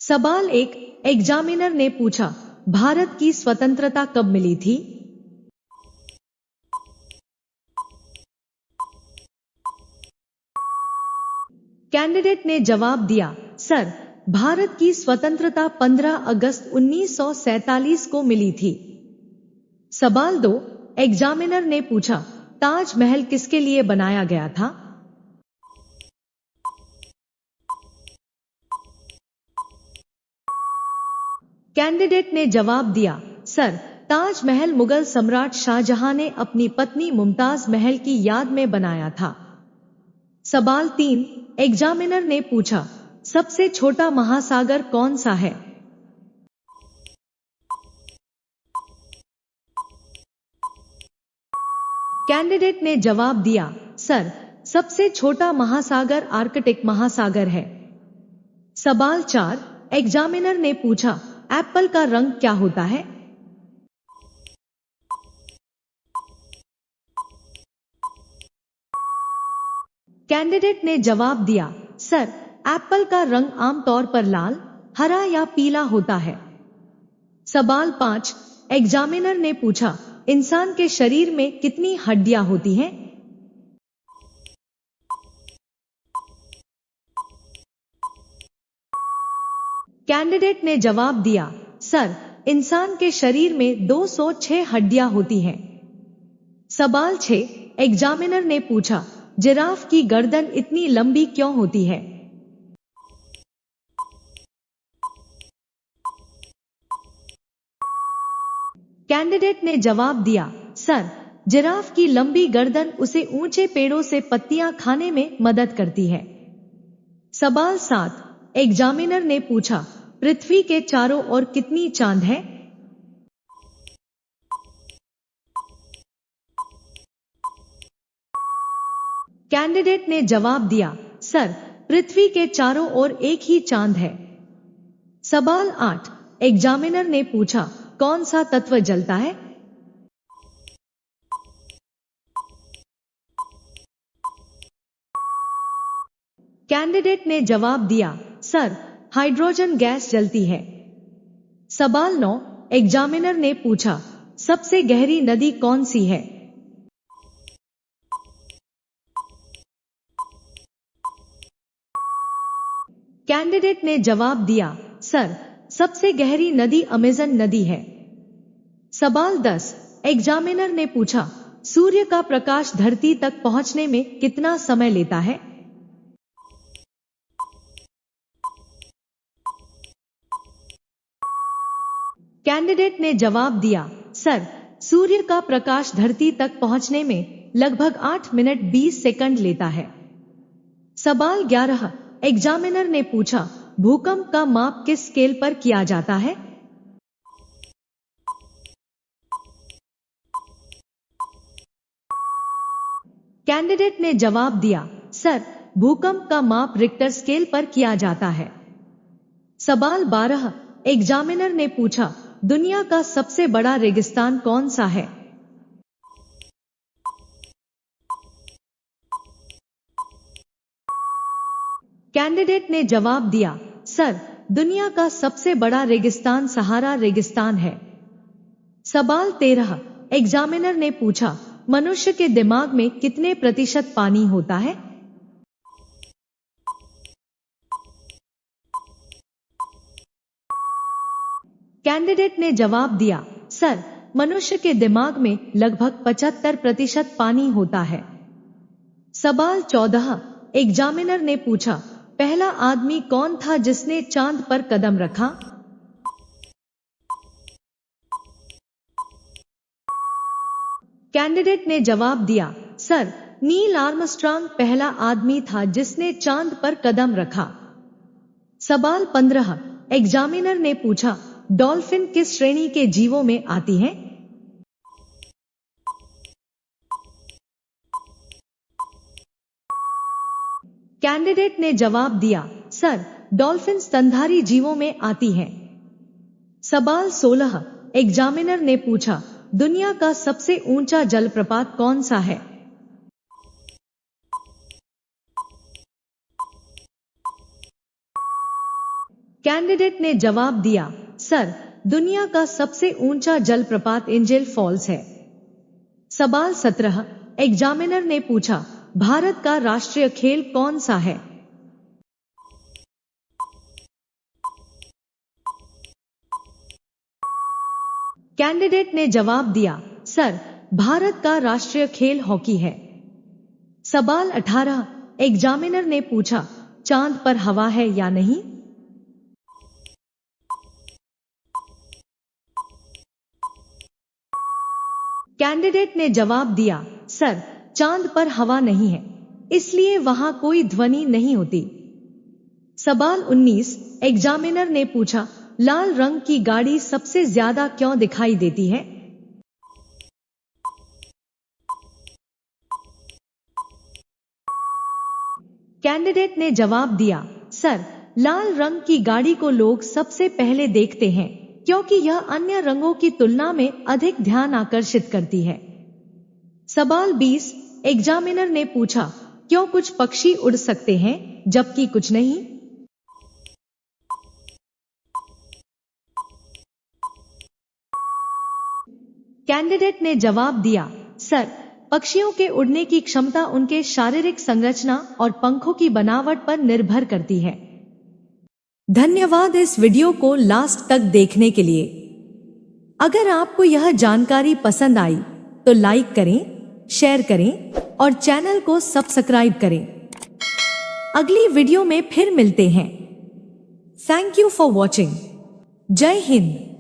सवाल एक, एग्जामिनर ने पूछा, भारत की स्वतंत्रता कब मिली थी? कैंडिडेट ने जवाब दिया, सर, भारत की स्वतंत्रता 15 अगस्त 1947 को मिली थी। सवाल दो, एग्जामिनर ने पूछा, ताजमहल किसके लिए बनाया गया था? कैंडिडेट ने जवाब दिया, सर, ताजमहल मुगल सम्राट शाहजहां ने अपनी पत्नी मुमताज महल की याद में बनाया था। सवाल तीन, एग्जामिनर ने पूछा, सबसे छोटा महासागर कौन सा है? कैंडिडेट ने जवाब दिया, सर, सबसे छोटा महासागर आर्कटिक महासागर है। सवाल चार, एग्जामिनर ने पूछा, एप्पल का रंग क्या होता है? कैंडिडेट ने जवाब दिया, सर, एप्पल का रंग आमतौर पर लाल, हरा या पीला होता है। सवाल पांच, एग्जामिनर ने पूछा, इंसान के शरीर में कितनी हड्डियां होती हैं? कैंडिडेट ने जवाब दिया, सर, इंसान के शरीर में 206 हड्डियां होती हैं। सवाल 6, एग्जामिनर ने पूछा, जिराफ की गर्दन इतनी लंबी क्यों होती है? कैंडिडेट ने जवाब दिया, सर, जिराफ की लंबी गर्दन उसे ऊंचे पेड़ों से पत्तियां खाने में मदद करती है। सवाल 7, एग्जामिनर ने पूछा, पृथ्वी के चारों ओर कितनी चांद है? कैंडिडेट ने जवाब दिया, सर, पृथ्वी के चारों ओर एक ही चांद है। सवाल 8, एग्जामिनर ने पूछा, कौन सा तत्व जलता है? कैंडिडेट ने जवाब दिया, सर, हाइड्रोजन गैस जलती है। सवाल 9, एग्जामिनर ने पूछा, सबसे गहरी नदी कौन सी है? कैंडिडेट ने जवाब दिया, सर, सबसे गहरी नदी अमेजन नदी है। सवाल 10, एग्जामिनर ने पूछा, सूर्य का प्रकाश धरती तक पहुंचने में कितना समय लेता है? कैंडिडेट ने जवाब दिया, सर, सूर्य का प्रकाश धरती तक पहुंचने में लगभग 8 मिनट 20 सेकंड लेता है। सवाल 11, एग्जामिनर ने पूछा, भूकंप का माप किस स्केल पर किया जाता है? कैंडिडेट ने जवाब दिया, सर, भूकंप का माप रिक्टर स्केल पर किया जाता है। सवाल 12, एग्जामिनर ने पूछा, दुनिया का सबसे बड़ा रेगिस्तान कौन सा है? कैंडिडेट ने जवाब दिया, सर, दुनिया का सबसे बड़ा रेगिस्तान सहारा रेगिस्तान है। सवाल 13, एग्जामिनर ने पूछा, मनुष्य के दिमाग में कितने प्रतिशत पानी होता है? कैंडिडेट ने जवाब दिया, सर, मनुष्य के दिमाग में लगभग 75% पानी होता है। सवाल 14, एग्जामिनर ने पूछा, पहला आदमी कौन था जिसने चांद पर कदम रखा? कैंडिडेट ने जवाब दिया, सर, नील आर्मस्ट्रांग पहला आदमी था जिसने चांद पर कदम रखा। सवाल 15, एग्जामिनर ने पूछा, डॉल्फिन किस श्रेणी के जीवों में आती हैं? कैंडिडेट ने जवाब दिया, सर, डॉल्फिन स्तनधारी जीवों में आती हैं। सवाल 16, एग्जामिनर ने पूछा, दुनिया का सबसे ऊंचा जलप्रपात कौन सा है? कैंडिडेट ने जवाब दिया, सर, दुनिया का सबसे ऊंचा जलप्रपात एंजल फॉल्स है। सवाल 17, एग्जामिनर ने पूछा, भारत का राष्ट्रीय खेल कौन सा है? कैंडिडेट ने जवाब दिया, सर, भारत का राष्ट्रीय खेल हॉकी है। सवाल 18, एग्जामिनर ने पूछा, चांद पर हवा है या नहीं? कैंडिडेट ने जवाब दिया, सर, चांद पर हवा नहीं है, इसलिए वहां कोई ध्वनि नहीं होती। सवाल 19, एग्जामिनर ने पूछा, लाल रंग की गाड़ी सबसे ज्यादा क्यों दिखाई देती है? कैंडिडेट ने जवाब दिया, सर, लाल रंग की गाड़ी को लोग सबसे पहले देखते हैं क्योंकि यह अन्य रंगों की तुलना में अधिक ध्यान आकर्षित करती है। सवाल 20, एग्जामिनर ने पूछा, क्यों कुछ पक्षी उड़ सकते हैं जबकि कुछ नहीं? कैंडिडेट ने जवाब दिया, सर, पक्षियों के उड़ने की क्षमता उनके शारीरिक संरचना और पंखों की बनावट पर निर्भर करती है। धन्यवाद इस वीडियो को लास्ट तक देखने के लिए। अगर आपको यह जानकारी पसंद आई तो लाइक करें, शेयर करें और चैनल को सब्सक्राइब करें। अगली वीडियो में फिर मिलते हैं। Thank you for watching. जय हिंद।